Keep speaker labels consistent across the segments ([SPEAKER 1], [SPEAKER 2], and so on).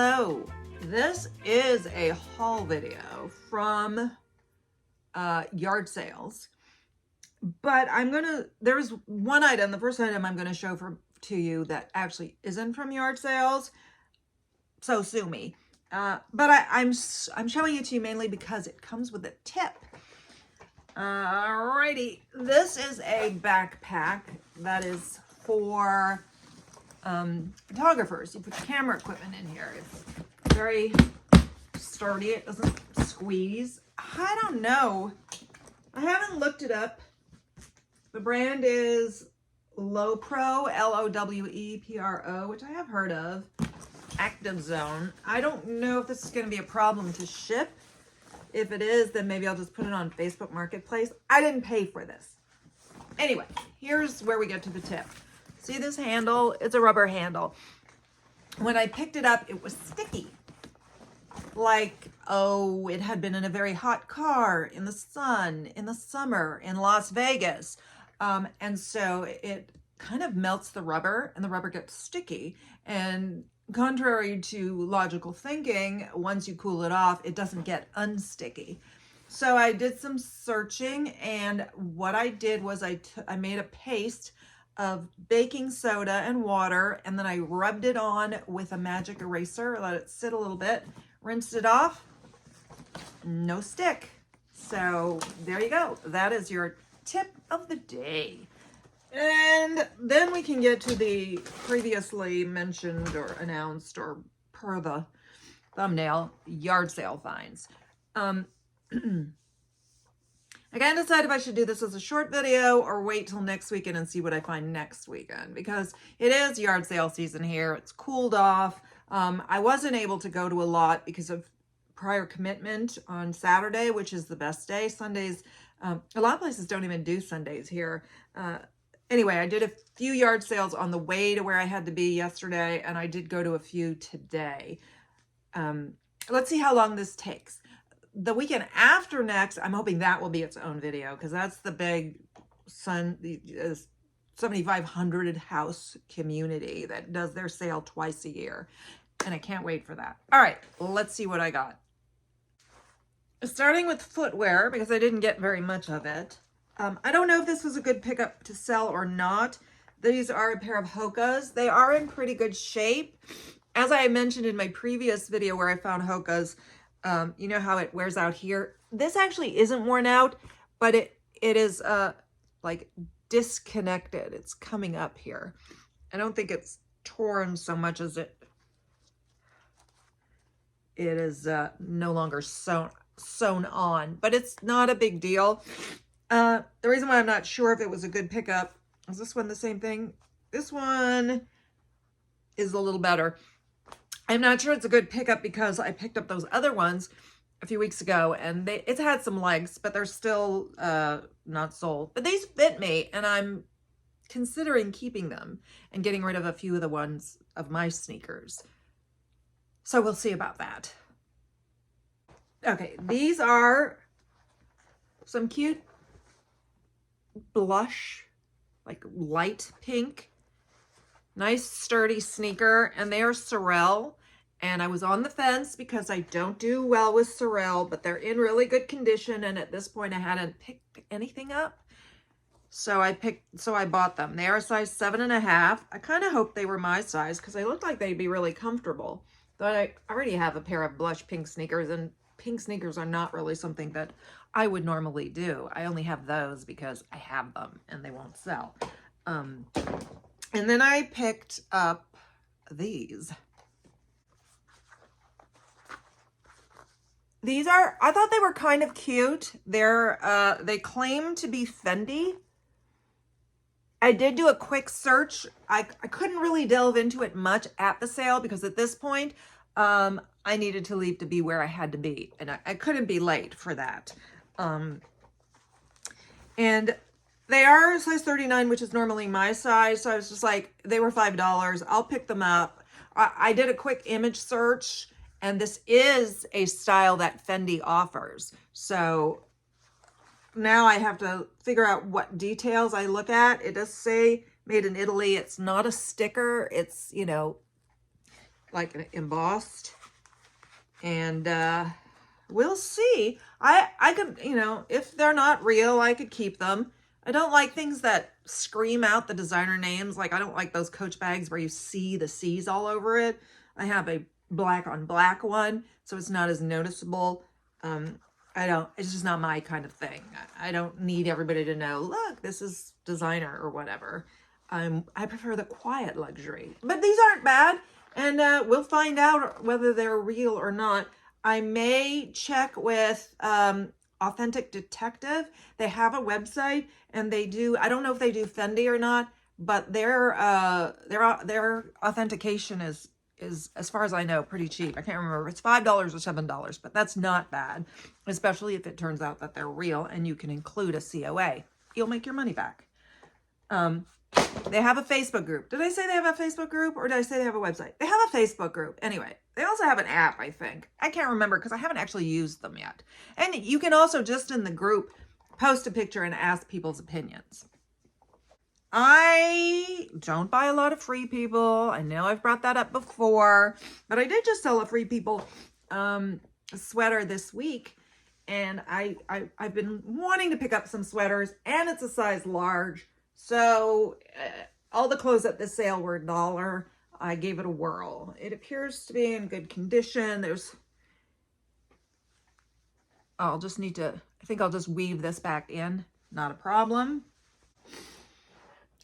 [SPEAKER 1] Hello, this is a haul video from yard sales, but there's one item, the first item I'm gonna show to you that actually isn't from yard sales, so sue me. But I'm showing it to you mainly because it comes with a tip. Alrighty, this is a backpack that is for photographers. You put your camera equipment in here. It's very sturdy. It doesn't squeeze. I don't know. I haven't looked it up. The brand is Lowepro, Lowepro, which I have heard of. Active Zone. I don't know if this is going to be a problem to ship. If it is, then maybe I'll just put it on Facebook Marketplace. I didn't pay for this. Anyway, here's where we get to the tip. See this handle? It's a rubber handle. When I picked it up, it was sticky. Like, oh, it had been in a very hot car, in the sun, in the summer, in Las Vegas. And so it kind of melts the rubber and the rubber gets sticky. And contrary to logical thinking, once you cool it off, it doesn't get unsticky. So I did some searching, and what I did was I made a paste of baking soda and water, and then I rubbed it on with a magic eraser, let it sit a little bit, rinsed it off, no stick. So there you go. That is your tip of the day. And then we can get to the previously mentioned or announced, or per the thumbnail, yard sale finds. I can't decide if I should do this as a short video or wait till next weekend and see what I find next weekend, because it is yard sale season here. It's cooled off. I wasn't able to go to a lot because of prior commitment on Saturday, which is the best day. Sundays, a lot of places don't even do Sundays here. Anyway, I did a few yard sales on the way to where I had to be yesterday, and I did go to a few today. Let's see how long this takes. The weekend after next, I'm hoping that will be its own video, because that's the big 7,500 house community that does their sale twice a year. And I can't wait for that. All right, let's see what I got. Starting with footwear, because I didn't get very much of it. I don't know if this was a good pickup to sell or not. These are a pair of Hokas. They are in pretty good shape. As I mentioned in my previous video where I found Hokas, you know how it wears out here? This actually isn't worn out, but it is like disconnected. It's coming up here. I don't think it's torn so much as it is no longer sewn on, but it's not a big deal. The reason why I'm not sure if it was a good pickup is this one the same thing. This one is a little better. I'm not sure it's a good pickup because I picked up those other ones a few weeks ago, and it's had some legs, but they're still not sold. But these fit me, and I'm considering keeping them and getting rid of a few of the ones of my sneakers. So we'll see about that. Okay, these are some cute blush, like light pink, nice sturdy sneaker, and they are Sorel. And I was on the fence because I don't do well with Sorel, but they're in really good condition, and at this point I hadn't picked anything up. So I bought them. They are a size 7.5. I kind of hoped they were my size because they looked like they'd be really comfortable. But I already have a pair of blush pink sneakers, and pink sneakers are not really something that I would normally do. I only have those because I have them and they won't sell. And then I picked up these. These are, I thought they were kind of cute. They claim to be Fendi. I did do a quick search. I couldn't really delve into it much at the sale because at this point, I needed to leave to be where I had to be, and I couldn't be late for that. And they are size 39, which is normally my size. So I was just like, they were $5. I'll pick them up. I did a quick image search, and this is a style that Fendi offers. So now I have to figure out what details I look at. It does say made in Italy. It's not a sticker. It's, you know, like embossed. And we'll see. I could, you know, if they're not real, I could keep them. I don't like things that scream out the designer names. Like, I don't like those Coach bags where you see the C's all over it. I have a black on black one, so it's not as noticeable. It's just not my kind of thing. I don't need everybody to know, look, this is designer or whatever. I prefer the quiet luxury. But these aren't bad, and we'll find out whether they're real or not. I may check with Authentic Detective. They have a website, and they do, I don't know if they do Fendi or not, but their authentication is, as far as I know, pretty cheap. I can't remember. It's $5 or $7, but that's not bad, especially if it turns out that they're real and you can include a COA. You'll make your money back. They have a Facebook group. Did I say they have a Facebook group, or did I say they have a website? They have a Facebook group. Anyway, they also have an app, I think. I can't remember because I haven't actually used them yet. And you can also, just in the group, post a picture and ask people's opinions. I don't buy a lot of Free People. I know I've brought that up before, but I did just sell a Free People sweater this week, and I've been wanting to pick up some sweaters, and it's a size large. So all the clothes at this sale were $1. I gave it a whirl. It appears to be in good condition. I think I'll just weave this back in. Not a problem.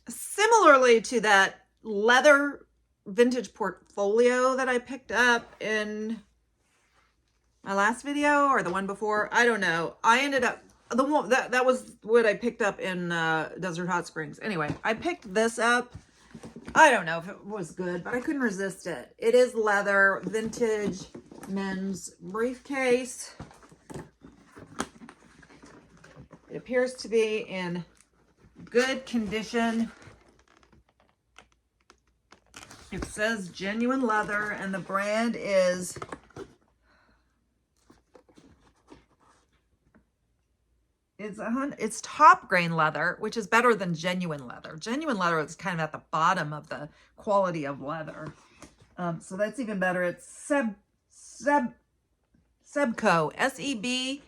[SPEAKER 1] Similarly to that leather vintage portfolio that I picked up in my last video or the one before, I don't know. I ended up, the one that was what I picked up in Desert Hot Springs. Anyway, I picked this up. I don't know if it was good, but I couldn't resist it. It is leather, vintage men's briefcase. It appears to be in good condition. It says genuine leather, and the brand is it's top grain leather, which is better than genuine leather. Genuine leather is kind of at the bottom of the quality of leather. So that's even better. It's Sebco, S-E-B-C-O.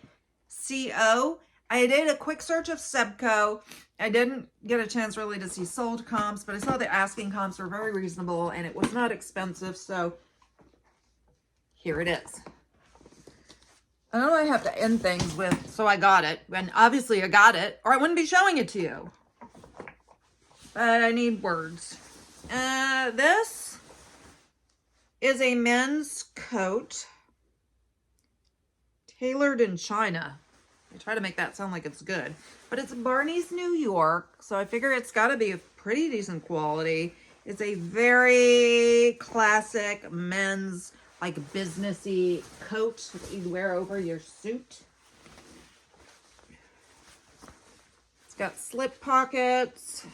[SPEAKER 1] I did a quick search of Sebco. I didn't get a chance really to see sold comps, but I saw the asking comps were very reasonable, and it was not expensive, so here it is. I know I have to end things with, so I got it, and obviously I got it, or I wouldn't be showing it to you. But I need words. This is a men's coat, tailored in China. I try to make that sound like it's good, but it's Barney's New York, so I figure it's got to be a pretty decent quality. It's a very classic men's, like, businessy coat that you wear over your suit. It's got slip pockets.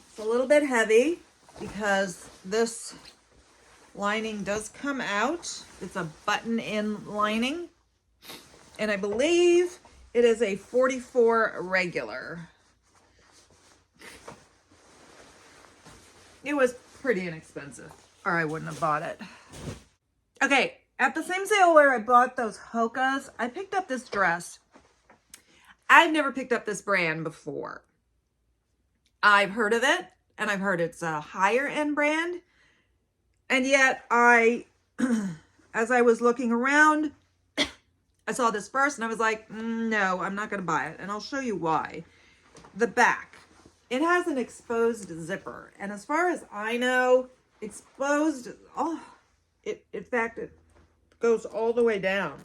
[SPEAKER 1] It's a little bit heavy because this lining does come out. It's a button-in lining. And I believe it is a 44 regular. It was pretty inexpensive, or I wouldn't have bought it. Okay, at the same sale where I bought those Hokas, I picked up this dress. I've never picked up this brand before. I've heard of it, and I've heard it's a higher end brand. And yet as I was looking around, I saw this first and I was like, no, I'm not going to buy it. And I'll show you why. The back. It has an exposed zipper. And as far as I know, exposed, in fact, it goes all the way down.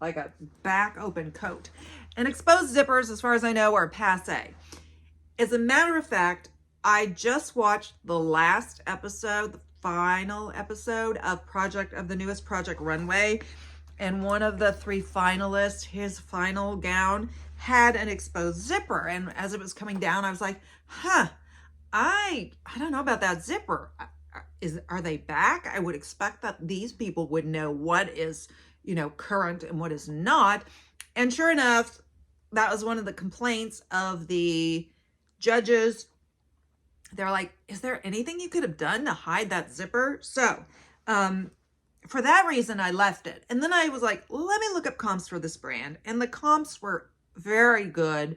[SPEAKER 1] Like a back open coat. And exposed zippers, as far as I know, are passe. As a matter of fact, I just watched the last episode, the final episode of the newest Project Runway. And one of the 3 finalists, his final gown had an exposed zipper. And as it was coming down, I was like, I don't know about that zipper. Are they back? I would expect that these people would know what is, current and what is not. And sure enough, that was one of the complaints of the judges they're like, is there anything you could have done to hide that zipper? So, for that reason, I left it. And then I was like, let me look up comps for this brand. And the comps were very good.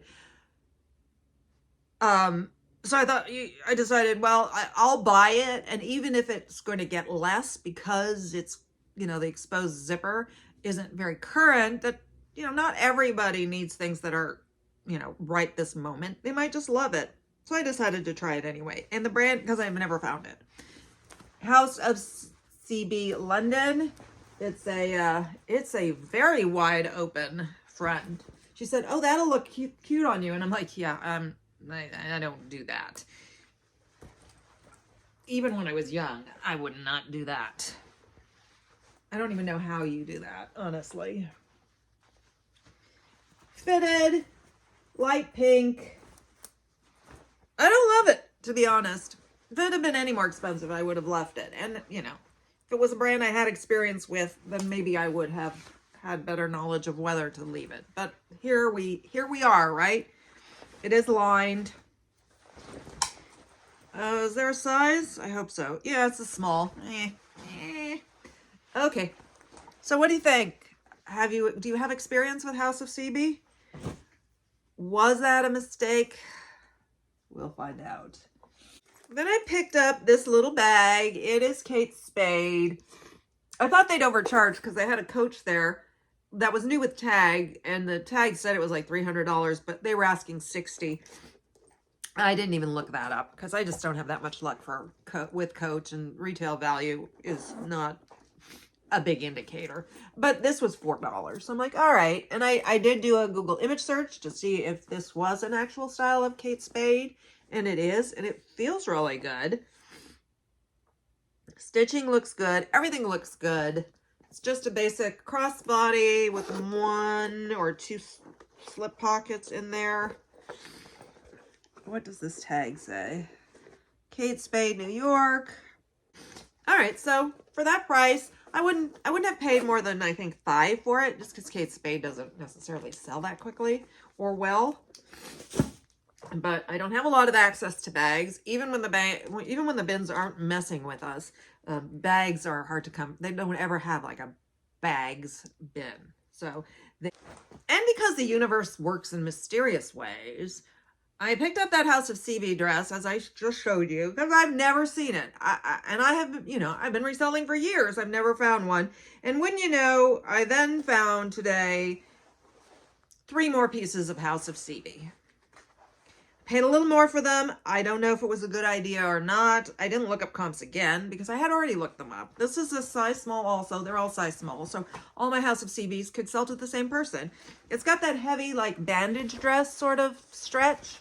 [SPEAKER 1] So I decided, well, I'll buy it. And even if it's going to get less because it's, the exposed zipper isn't very current, that, not everybody needs things that are, right this moment. They might just love it. So I decided to try it anyway. And the brand, because I've never found it. House of CB London. It's a very wide open front. She said, oh, that'll look cute on you. And I'm like, yeah, I don't do that. Even when I was young, I would not do that. I don't even know how you do that, honestly. Fitted, light pink. I don't love it, to be honest. If it had been any more expensive, I would have left it. And, if it was a brand I had experience with, then maybe I would have had better knowledge of whether to leave it. But here we are, right? It is lined. Is there a size? I hope so. Yeah, it's a small. Okay. So what do you think? Do you have experience with House of CB? Was that a mistake? We'll find out. Then I picked up this little bag. It is Kate Spade. I thought they'd overcharge because they had a Coach there that was new with tag, and the tag said it was like $300, but they were asking $60. I didn't even look that up because I just don't have that much luck with Coach, and retail value is not a big indicator. But this was $4. So I'm like, all right. And I did do a Google image search to see if this was an actual style of Kate Spade. And it is. And it feels really good. Stitching looks good. Everything looks good. It's just a basic crossbody with 1 or 2 slip pockets in there. What does this tag say? Kate Spade, New York. All right. So for that price, I wouldn't have paid more than, I think, $5 for it, just because Kate Spade doesn't necessarily sell that quickly or well. But I don't have a lot of access to bags, even when the bins aren't messing with us. Bags are hard to come. They don't ever have like a bags bin. So, and because the universe works in mysterious ways, I picked up that House of CB dress, as I just showed you, because I've never seen it. I have, I've been reselling for years. I've never found one. And when I then found today 3 more pieces of House of CB. Paid a little more for them. I don't know if it was a good idea or not. I didn't look up comps again because I had already looked them up. This is a size small also. They're all size small. So all my House of CBs could sell to the same person. It's got that heavy like bandage dress sort of stretch.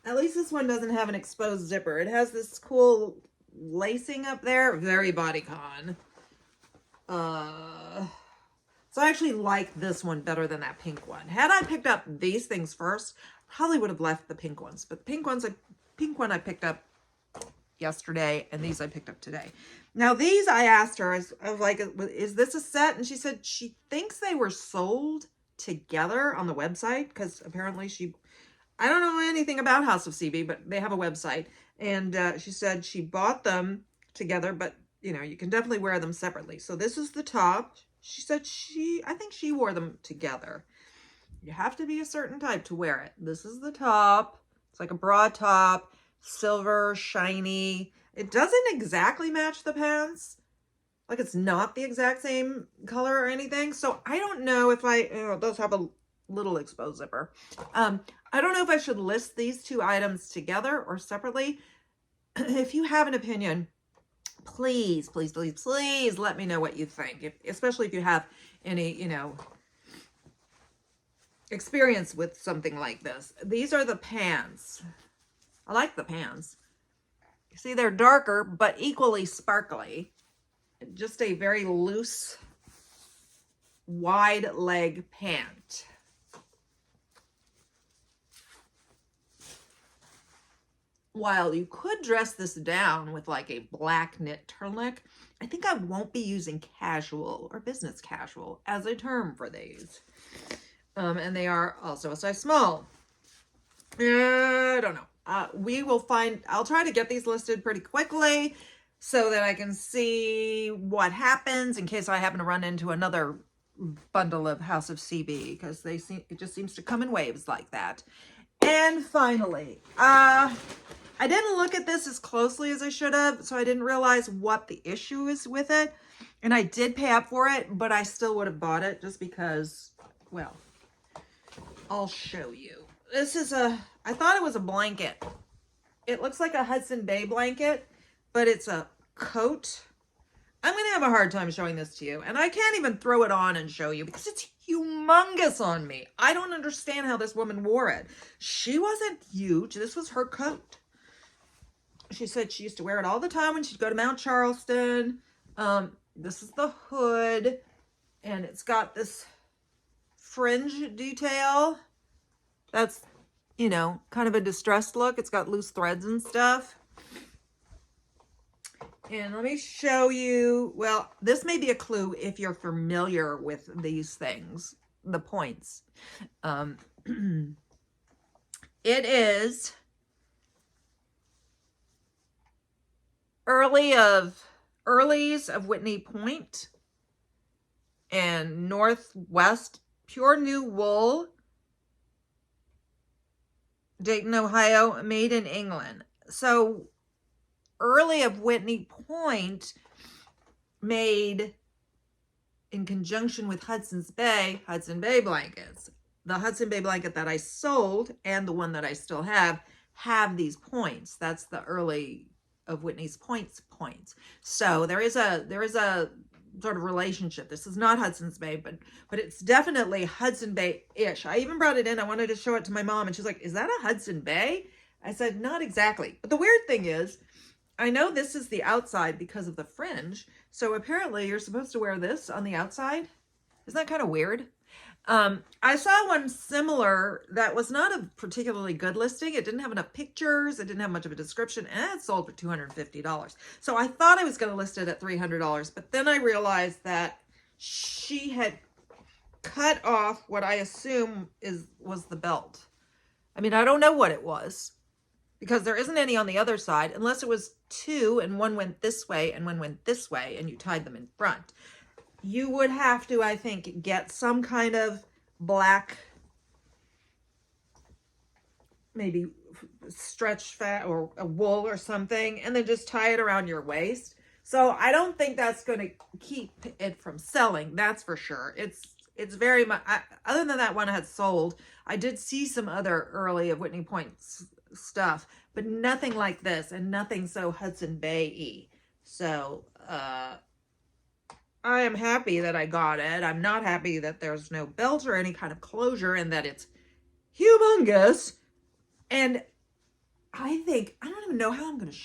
[SPEAKER 1] At least this one doesn't have an exposed zipper. It has this cool lacing up there. Very bodycon. So I actually like this one better than that pink one. Had I picked up these things first, probably would have left the pink ones. But the pink one I picked up yesterday, and these I picked up today. Now these I asked her, I was like, is this a set? And she said she thinks they were sold together on the website, because apparently I don't know anything about House of CB, but they have a website. And she said she bought them together, but you can definitely wear them separately. So this is the top. She said I think she wore them together. You have to be a certain type to wear it. This is the top. It's like a broad top, silver, shiny. It doesn't exactly match the pants. Like it's not the exact same color or anything. So I don't know if it does have a little exposed zipper. I don't know if I should list these 2 items together or separately. If you have an opinion, please, please, please, please let me know what you think. Especially if you have any, experience with something like this. These are the pants. I like the pants. You see, they're darker, but equally sparkly. Just a very loose, wide leg pant. While you could dress this down with like a black knit turtleneck, I think I won't be using casual or business casual as a term for these. And they are also a size small. I don't know. We will find, I'll try to get these listed pretty quickly so that I can see what happens in case I happen to run into another bundle of House of CB, because it just seems to come in waves like that. And finally, I didn't look at this as closely as I should have, so I didn't realize what the issue is with it. And I did pay up for it, but I still would have bought it just because, well, I'll show you. This is I thought it was a blanket. It looks like a Hudson Bay blanket, but it's a coat. I'm going to have a hard time showing this to you. And I can't even throw it on and show you because it's humongous on me. I don't understand how this woman wore it. She wasn't huge. This was her coat. She said she used to wear it all the time when she'd go to Mount Charleston. This is the hood. And it's got this fringe detail. That's, you know, kind of a distressed look. It's got loose threads and stuff. And let me show you, well, this may be a clue if you're familiar with these things, the points. It is earlies of Whitney Point and Northwest, pure new wool, Dayton, Ohio, made in England. So early of Whitney Point made in conjunction with Hudson Bay blankets. The Hudson Bay blanket that I sold and the one that I still have these points. That's the early of Whitney's points. So there is a sort of relationship. This is not Hudson's Bay, but it's definitely Hudson Bay-ish. I even brought it in. I wanted to show it to my mom, and she's like, "Is that a Hudson Bay?" I said, "Not exactly." But the weird thing is, I know this is the outside because of the fringe. So apparently you're supposed to wear this on the outside. Isn't that kind of weird? I saw one similar that was not a particularly good listing. It didn't have enough pictures. It didn't have much of a description, and it sold for $250. So I thought I was going to list it at $300, but then I realized that she had cut off what I assume was the belt. I mean, I don't know what it was, because there isn't any on the other side, unless it was two and one went this way and one went this way and you tied them in front. You would have to, I think, get some kind of black, maybe stretch fat or a wool or something, and then just tie it around your waist. So I don't think that's going to keep it from selling. That's for sure. It's very much, other than that one I had sold, I did see some other early of Whitney Point stuff, but nothing like this, and nothing so Hudson Bay-y. So I am happy that I got it. I'm not happy that there's no belt or any kind of closure and that it's humongous. And I think, I don't even know how I'm going to,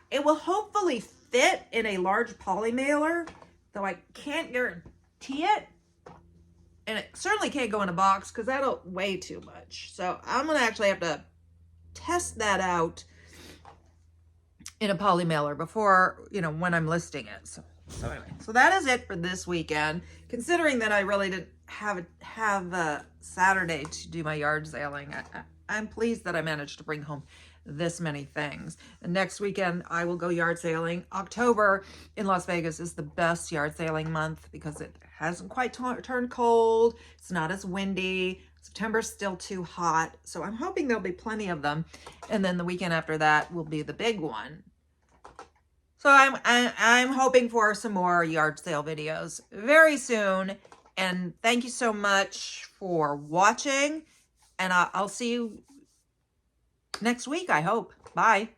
[SPEAKER 1] it will hopefully fit in a large poly mailer, though I can't guarantee it. And it certainly can't go in a box because that'll weigh too much. So I'm going to actually have to test that out in a poly mailer before, you know, when I'm listing it. So anyway, so that is it for this weekend. Considering that I really didn't have a Saturday to do my yard sailing, I'm pleased that I managed to bring home this many things. And next weekend I will go yard sailing. October in Las Vegas is the best yard sailing month because it hasn't quite turned cold. It's not as windy. September's still too hot. So I'm hoping there'll be plenty of them. And then the weekend after that will be the big one. So I'm hoping for some more yard sale videos very soon. And thank you so much for watching. And I'll see you next week, I hope. Bye.